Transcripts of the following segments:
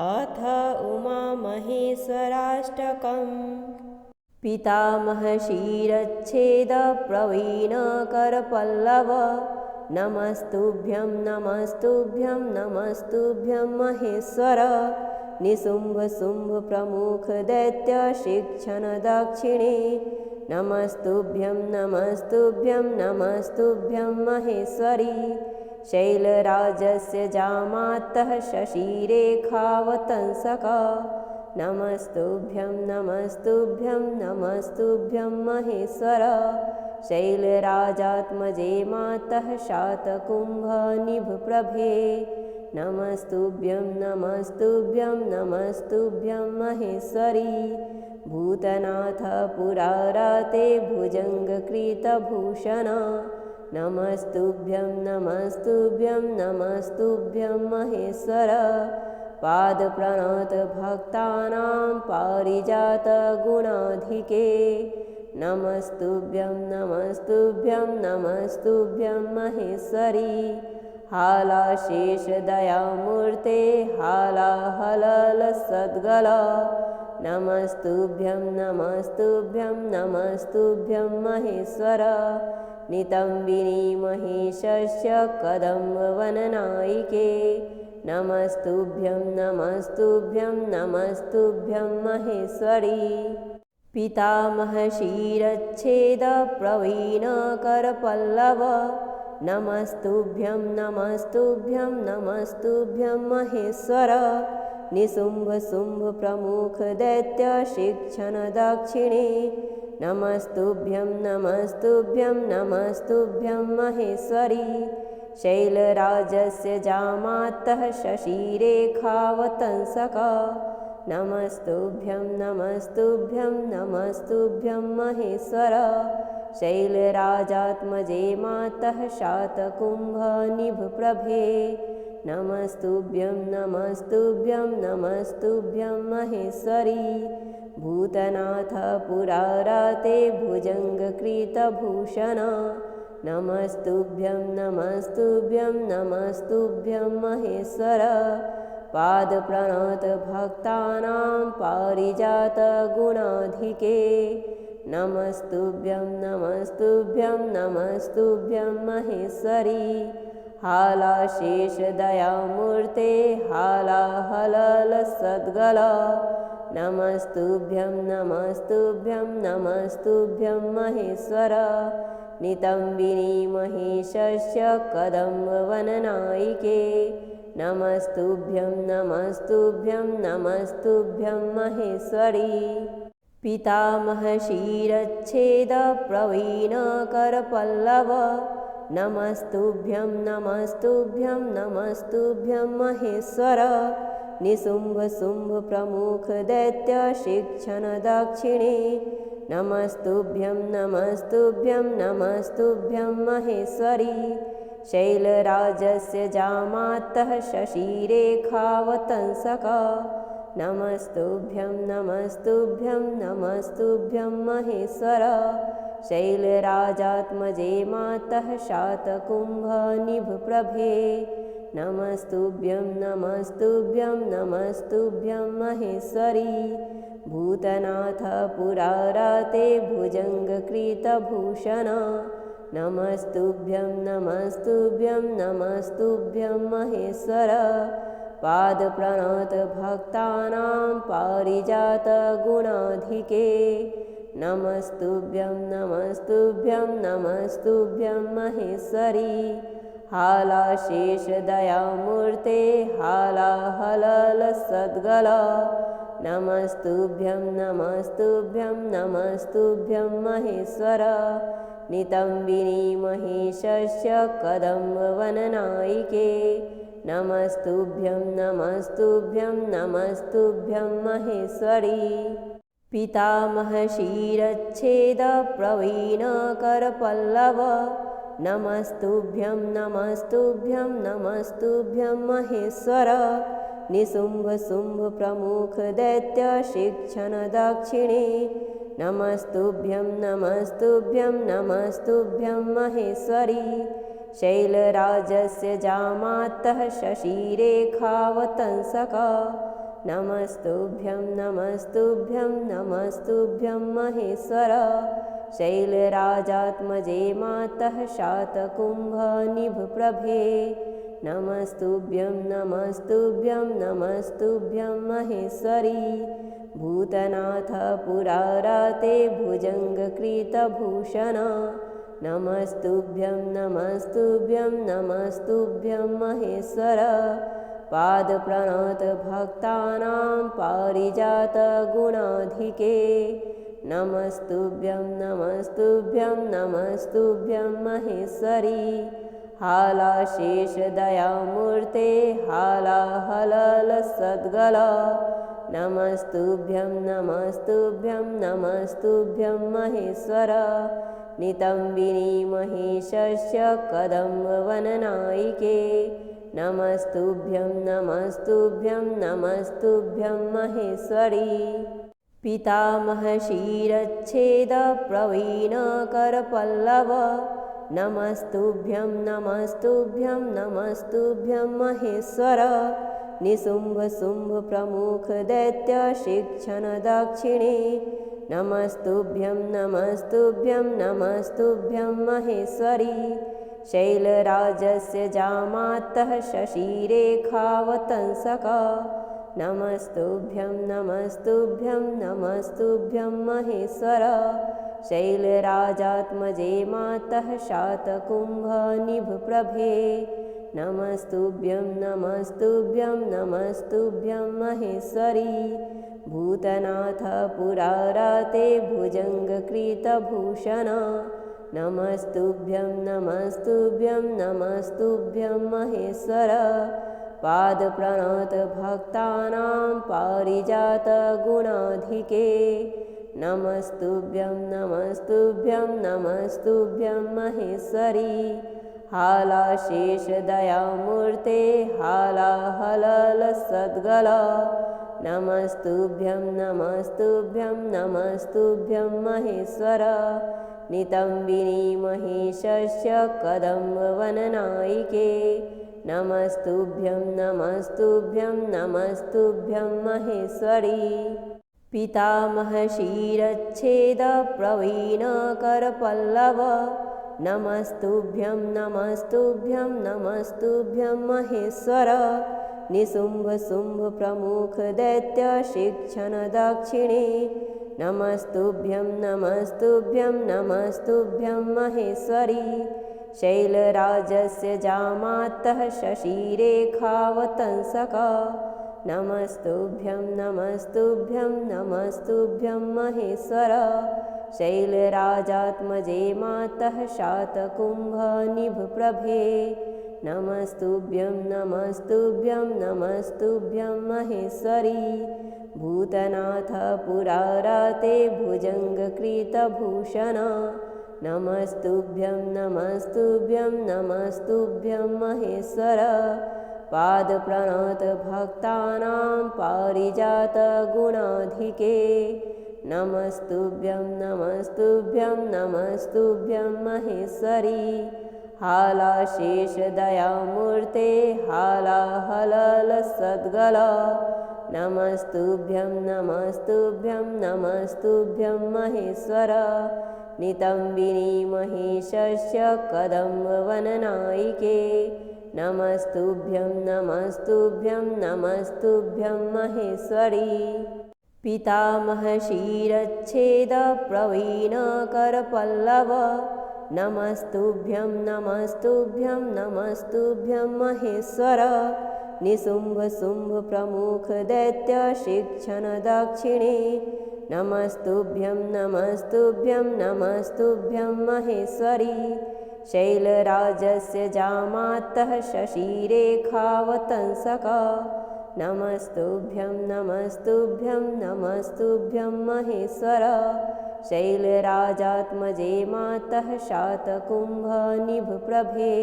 अथ उमामहेश्वराष्टकम्। पितामहशिरच्छेदप्रवीणकरपल्लव नमस्तुभ्यं नमस्तुभ्यं नमस्तुभ्यं महेश्वर। निशुम्भशुम्भप्रमुखदैत्यशिक्षणदक्षिणे नमस्तुभ्यं नमस्तुभ्यं नमस्तुभ्यं महेश्वरि। शैलराजस्य जामातः शशिरेखावतंसक नमस्तुभ्यं नमस्तुभ्यं नमस्तुभ्यं महेश्वर। शैलराजात्मजे मातः शातकुम्भनिभप्रभे नमस्तुभ्यं नमस्तुभ्यं नमस्तुभ्यं महेश्वरि। भूतनाथ पुराराते भुजङ्गकृतभूषण नमस्तुभ्यं नमस्तुभ्यं नमस्तुभ्यं महेश्वर। पादप्रणतभक्तानां पारिजातगुणाधिके नमस्तुभ्यं नमस्तुभ्यं नमस्तुभ्यं महेश्वरि। हालाशेषदयामूर्ते हालाहलसद्गल नमस्तुभ्यं नमस्तुभ्यं नमस्तुभ्यं महेश्वर। नितम्बिनी महेशस्य कदम्बवननायिके नमस्तुभ्यं नमस्तुभ्यं नमस्तुभ्यं महेश्वरि। पितामहशिरच्छेदप्रवीणकरपल्लव नमस्तुभ्यं नमस्तुभ्यं नमस्तुभ्यं महेश्वर। निशुम्भशुम्भप्रमुखदैत्यशिक्षणदक्षिणे नमस्तुभ्यं नमस्तुभ्यं नमस्तुभ्यं महेश्वरि। शैलराजस्य जामातः शशिरेखावतंसक नमस्तुभ्यं नमस्तुभ्यं नमस्तुभ्यं महेश्वर। शैलराजात्मजे मातः शातकुम्भनिभप्रभे नमस्तुभ्यं नमस्तुभ्यं नमस्तुभ्यं महेश्वरि। भूतनाथ पुराराते भुजङ्गकृतभूषण नमस्तुभ्यं नमस्तुभ्यं नमस्तुभ्यं महेश्वर। पादप्रणतभक्तानां पारिजातगुणाधिके नमस्तुभ्यं नमस्तुभ्यं नमस्तुभ्यं महेश्वरि। हालाशेषदयामूर्ते हालाहलसद्गल नमस्तुभ्यं नमस्तुभ्यं नमस्तुभ्यं महेश्वर। नितम्बिनी महेशस्य कदम्बवननायिके नमस्तुभ्यं नमस्तुभ्यं नमस्तुभ्यं महेश्वरि। पितामहशिरच्छेदप्रवीणकरपल्लव नमस्तुभ्यं नमस्तुभ्यं नमस्तुभ्यं महेश्वर। निशुम्भशुम्भप्रमुखदैत्यशिक्षणदक्षिणे नमस्तुभ्यं नमस्तुभ्यं नमस्तुभ्यं महेश्वरि। शैलराजस्य जामातः शशिरेखावतंसक नमस्तुभ्यं नमस्तुभ्यं नमस्तुभ्यं महेश्वर। शैलराजात्मजे मातः शातकुम्भनिभप्रभे नमस्तुभ्यं नमस्तुभ्यं नमस्तुभ्यं महेश्वरि। भूतनाथ पुराराते भुजङ्गकृतभूषण नमस्तुभ्यं नमस्तुभ्यं नमस्तुभ्यं महेश्वर। पादप्रणतभक्तानां पारिजातगुणाधिके नमस्तुभ्यं नमस्तुभ्यं नमस्तुभ्यं महेश्वरि। हालाशेषदयामूर्ते हालाहलसद्गल नमस्तुभ्यं नमस्तुभ्यं नमस्तुभ्यं महेश्वर। नितम्बिनी महेशस्य कदम्बवननायिके नमस्तुभ्यं नमस्तुभ्यं नमस्तुभ्यं महेश्वरि। पितामहशिरच्छेदप्रवीणकरपल्लव नमस्तुभ्यं नमस्तुभ्यं नमस्तुभ्यं महेश्वर। निशुम्भशुम्भप्रमुखदैत्यशिक्षणदक्षिणे नमस्तुभ्यं नमस्तुभ्यं नमस्तुभ्यं महेश्वरि। शैलराजस्य जामातः शशिरेखावतंसक नमस्तुभ्यं नमस्तुभ्यं नमस्तुभ्यं महेश्वर शैलराजात्मजे मातः शातकुम्भनिभप्रभे नमस्तुभ्यं नमस्तुभ्यं नमस्तुभ्यं महेश्वरी भूतनाथ पुराराते भुजङ्गकृतभूषण नमस्तुभ्यं नमस्तुभ्यं नमस्तुभ्यं महेश्वर पादप्रणतभक्तानां पारिजातगुणाधिके नमस्तुभ्यं नमस्तुभ्यं नमस्तुभ्यं महेश्वरी हालाशेषदयामूर्ते हालाहलसद्गल नमस्तुभ्यं नमस्तुभ्यं नमस्तुभ्यं महेश्वर नितम्बिनी महेशस्य कदम्बवननायिके नमस्तुभ्यं नमस्तुभ्यं नमस्तुभ्यं महेश्वरी पितामहशिरच्छेदप्रवीणकरपल्लव नमस्तुभ्यं नमस्तुभ्यं नमस्तुभ्यं महेश्वर निशुम्भशुम्भप्रमुखदैत्यशिक्षणदक्षिणे नमस्तुभ्यं नमस्तुभ्यं नमस्तुभ्यं महेश्वरी शैलराजस्य जामातः शशिरेखावतंसक नमस्तुभ्यं नमस्तुभ्यं नमस्तुभ्यं महेश्वर शैलराजात्मजे मातः शातकुम्भनिभप्रभे नमस्तुभ्यं नमस्तुभ्यं नमस्तुभ्यं महेश्वरी भूतनाथ पुराराते भुजङ्गकृतभूषण नमस्तुभ्यं नमस्तुभ्यं नमस्तुभ्यं महेश्वर पादप्रणतभक्तानां पारिजातगुणाधिके नमस्तुभ्यं नमस्तुभ्यं नमस्तुभ्यं महेश्वरी हालाशेषदयामूर्ते हालाहलसद्गल नमस्तुभ्यं नमस्तुभ्यं नमस्तुभ्यं महेश्वर नितम्बिनी महेशस्य कदम्बवननायिके नमस्तुभ्यं नमस्तुभ्यं नमस्तुभ्यं महेश्वरी पितामहशिरच्छेदप्रवीणकरपल्लव नमस्तुभ्यं नमस्तुभ्यं नमस्तुभ्यं महेश्वर निशुम्भशुम्भप्रमुखदैत्यशिक्षणदक्षिणे नमस्तुभ्यं नमस्तुभ्यं नमस्तुभ्यं महेश्वरी शैलराजस्य जामातः शशिरेखावतंसक नमस्तुभ्यं नमस्तुभ्यं नमस्तुभ्यं महेश्वर शैलराजात्मजे मातः शातकुम्भनिभप्रभे नमस्तुभ्यं नमस्तुभ्यं नमस्तुभ्यं महेश्वरी भूतनाथ पुराराते भुजङ्गकृतभूषण नमस्तुभ्यं नमस्तुभ्यं नमस्तुभ्यं महेश्वर पादप्रणतभक्तानां पारिजातगुणाधिके नमस्तुभ्यं नमस्तुभ्यं नमस्तुभ्यं महेश्वरी हालाशेषदयामूर्ते हालाहलसद्गल नमस्तुभ्यं नमस्तुभ्यं नमस्तुभ्यं महेश्वर नितम्बिनी महेशस्य कदम्बवननायिके नमस्तुभ्यं नमस्तुभ्यं नमस्तुभ्यं महेश्वरी पितामहशिरच्छेदप्रवीणकरपल्लव नमस्तुभ्यं नमस्तुभ्यं नमस्तुभ्यं महेश्वर निशुम्भशुम्भप्रमुखदैत्यशिक्षणदक्षिणे नमस्तुभ्यं नमस्तुभ्यं नमस्तुभ्यं महेश्वरी शैलराजस्य जामातः शशिरेखावतंसक नमस्तुभ्यं नमस्तुभ्यं नमस्तुभ्यं महेश्वर शैलराजात्मजे मातः शातकुम्भनिभप्रभे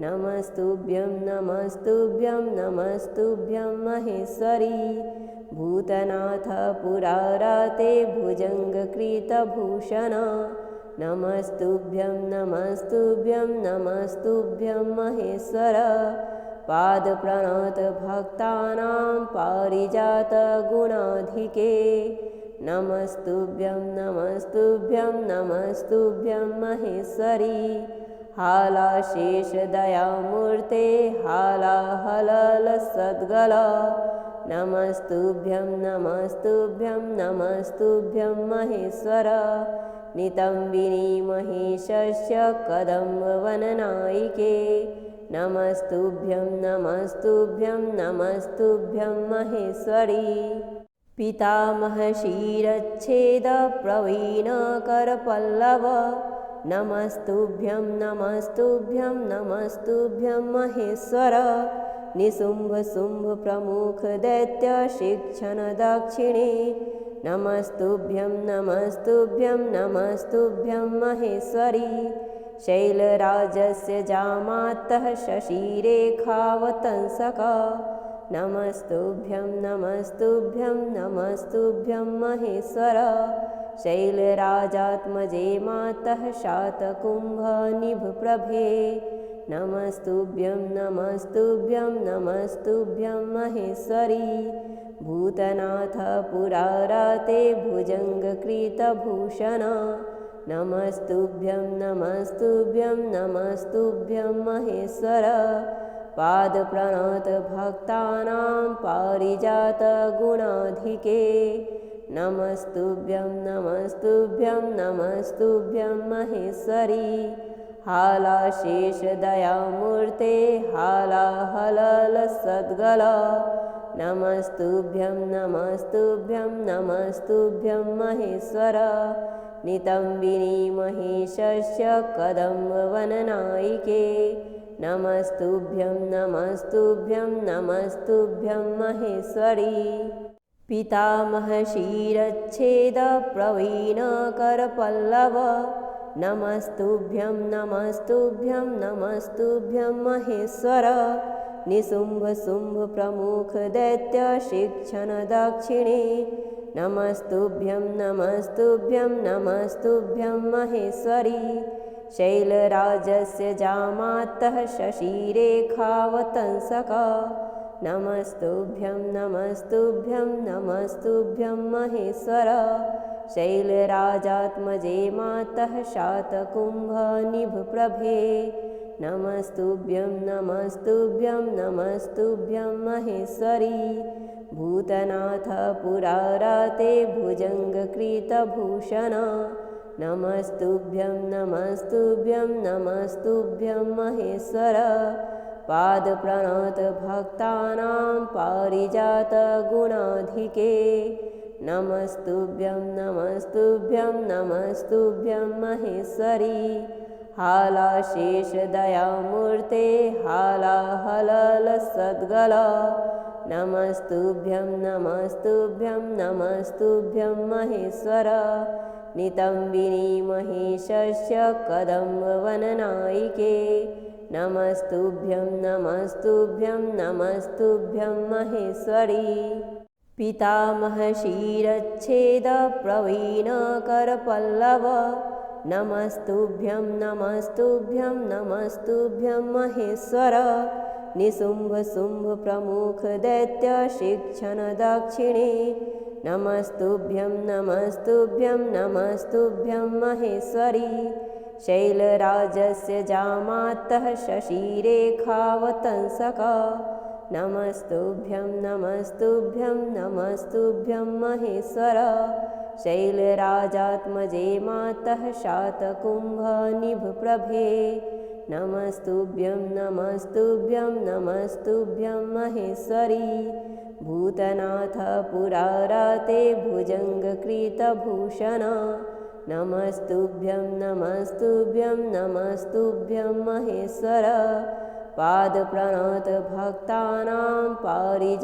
नमस्तुभ्यं नमस्तुभ्यं नमस्तुभ्यं महेश्वरी भूतनाथ पुराराते भुजङ्गकृतभूषण नमस्तुभ्यं नमस्तुभ्यं नमस्तुभ्यं महेश्वर पादप्रणतभक्तानां पारिजातगुणाधिके नमस्तुभ्यं नमस्तुभ्यं नमस्तुभ्यं महेश्वरी हालाशेषदयामूर्ते हालाहलसद्गला नमस्तुभ्यं नमस्तुभ्यं नमस्तुभ्यं महेश्वर नितम्बिनी महेशस्य कदम्बवननायिके नमस्तुभ्यं नमस्तुभ्यं नमस्तुभ्यं महेश्वरी पितामहशिरच्छेदप्रवीणकरपल्लव नमस्तुभ्यं नमस्तुभ्यं नमस्तुभ्यं महेश्वर निशुम्भशुम्भप्रमुखदैत्यशिक्षणदक्षिणे नमस्तुभ्यं नमस्तुभ्यं नमस्तुभ्यं महेश्वरी शैलराजस्य जामातः शशिरेखावतंसका नमस्तुभ्यं नमस्तुभ्यं नमस्तुभ्यं महेश्वर शैलराजात्मजे मातः शातकुम्भनिभप्रभे नमस्तुभ्यं नमस्तुभ्यं नमस्तुभ्यं महेश्वरी भूतनाथ पुराराते भुजङ्गकृतभूषण नमस्तुभ्यं नमस्तुभ्यं नमस्तुभ्यं महेश्वर पादप्रणतभक्तानां पारिजातगुणाधिके नमस्तुभ्यं नमस्तुभ्यं नमस्तुभ्यं महेश्वरी हालाशेषदयामूर्ते हालाहलसद्गला नमस्तुभ्यं नमस्तुभ्यं नमस्तुभ्यं महेश्वर नितम्बिनी महेशस्य कदम्बवननायिके नमस्तुभ्यं नमस्तुभ्यं नमस्तुभ्यं महेश्वरी पितामहशिरच्छेदप्रवीणकरपल्लव नमस्तुभ्यं नमस्तुभ्यं नमस्तुभ्यं महेश्वर निशुम्भशुम्भप्रमुखदैत्यशिक्षणदक्षिणे नमस्तुभ्यं नमस्तुभ्यं नमस्तुभ्यं महेश्वरी शैलराजस्य जामातः शशिरेखावतंसका नमस्तुभ्यं नमस्तुभ्यं नमस्तुभ्यं महेश्वर शैलराजात्मजे मातः शातकुम्भनिभप्रभे नमस्तुभ्यं नमस्तुभ्यं नमस्तुभ्यं महेश्वरी भूतनाथ पुराराते भुजङ्गकृतभूषण नमस्तुभ्यं नमस्तुभ्यं नमस्तुभ्यं महेश्वर पादप्रणतभक्तानां पारिजातगुणाधिके नमस्तुभ्यं नमस्तुभ्यं नमस्तुभ्यं महेश्वरी हालाशेषदयामूर्ते हालाहलसद्गला नमस्तुभ्यं नमस्तुभ्यं नमस्तुभ्यं महेश्वर नितम्बिनी महेशस्य कदम्बवननायिके नमस्तुभ्यं नमस्तुभ्यं नमस्तुभ्यं महेश्वरी पितामहशिरच्छेदप्रवीणकरपल्लव नमस्तुभ्यं नमस्तुभ्यं नमस्तुभ्यं महेश्वर निशुम्भशुम्भप्रमुखदैत्यशिक्षणदक्षिणे नमस्तुभ्यं नमस्तुभ्यं नमस्तुभ्यं महेश्वरी शैलराजस्य जामातः शशिरेखावतंसका नमस्तुभ्यं नमस्तुभ्यं नमस्तुभ्यं महेश्वर शैलराजात्मजे मातः शातकुम्भनिभप्रभे नमस्तुभ्यं नमस्तुभ्यं नमस्तुभ्यं महेश्वरी भूतनाथ पुराराते भुजङ्गकृतभूषण नमस्तुभ्यं नमस्तुभ्यं नमस्तुभ्यं महेश्वर पादप्रणतभक्तानां पारिजातगुणाधिके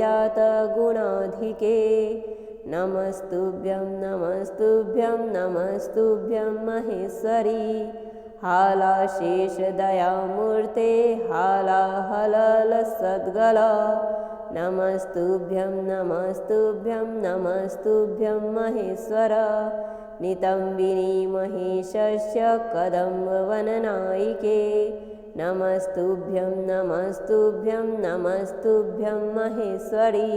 नमस्तुभ्यं नमस्तुभ्यं नमस्तुभ्यं महेश्वरी हालाशेषदयामूर्ते हालाहलसद्गला नमस्तुभ्यं नमस्तुभ्यं नमस्तुभ्यं महेश्वर नितम्बिनी महेशस्य कदम्बवननायिके नमस्तुभ्यं नमस्तुभ्यं नमस्तुभ्यं महेश्वरी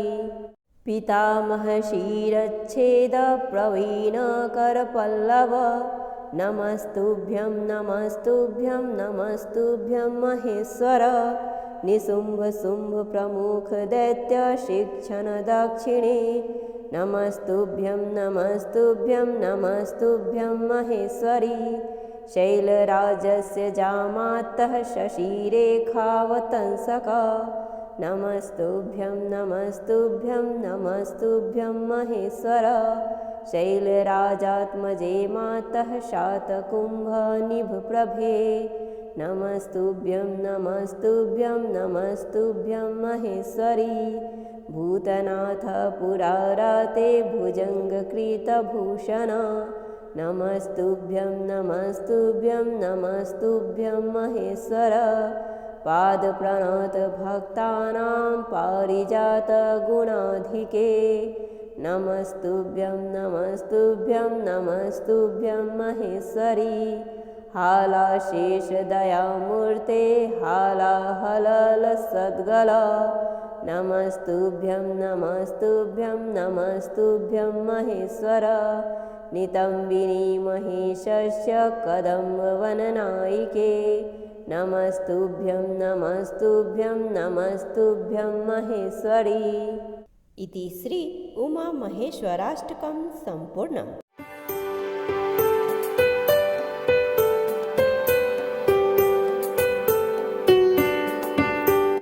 पितामहशिरच्छेदप्रवीणकरपल्लव नमस्तुभ्यं नमस्तुभ्यं नमस्तुभ्यं महेश्वर निशुम्भशुम्भप्रमुखदैत्यशिक्षणदक्षिणे नमस्तुभ्यं नमस्तुभ्यं नमस्तुभ्यं महेश्वरी शैलराजस्य जामातः शशिरेखावतंसक नमस्तुभ्यं नमस्तुभ्यं नमस्तुभ्यं महेश्वर शैलराजात्मजे मातः शातकुम्भनिभप्रभे नमस्तुभ्यं नमस्तुभ्यं नमस्तुभ्यं महेश्वरी भूतनाथ पुराराते भुजङ्गकृतभूषण नमस्तुभ्यं नमस्तुभ्यं नमस्तुभ्यं महेश्वर पादप्रणतभक्तानां पारिजातगुणाधिके नमस्तुभ्यं नमस्तुभ्यं नमस्तुभ्यं महेश्वरी हालाशेषदयामूर्ते हालाहलसद्गल नमस्तुभ्यं नमस्तुभ्यं नमस्तुभ्यं महेश्वर नितम्बिनी महेशस्य कदम्बवननायिके नमस्तुभ्यं नमस्तुभ्यं नमस्तुभ्यं महेश्वरी। इति श्री उमामहेश्वराष्टकं सम्पूर्णम्।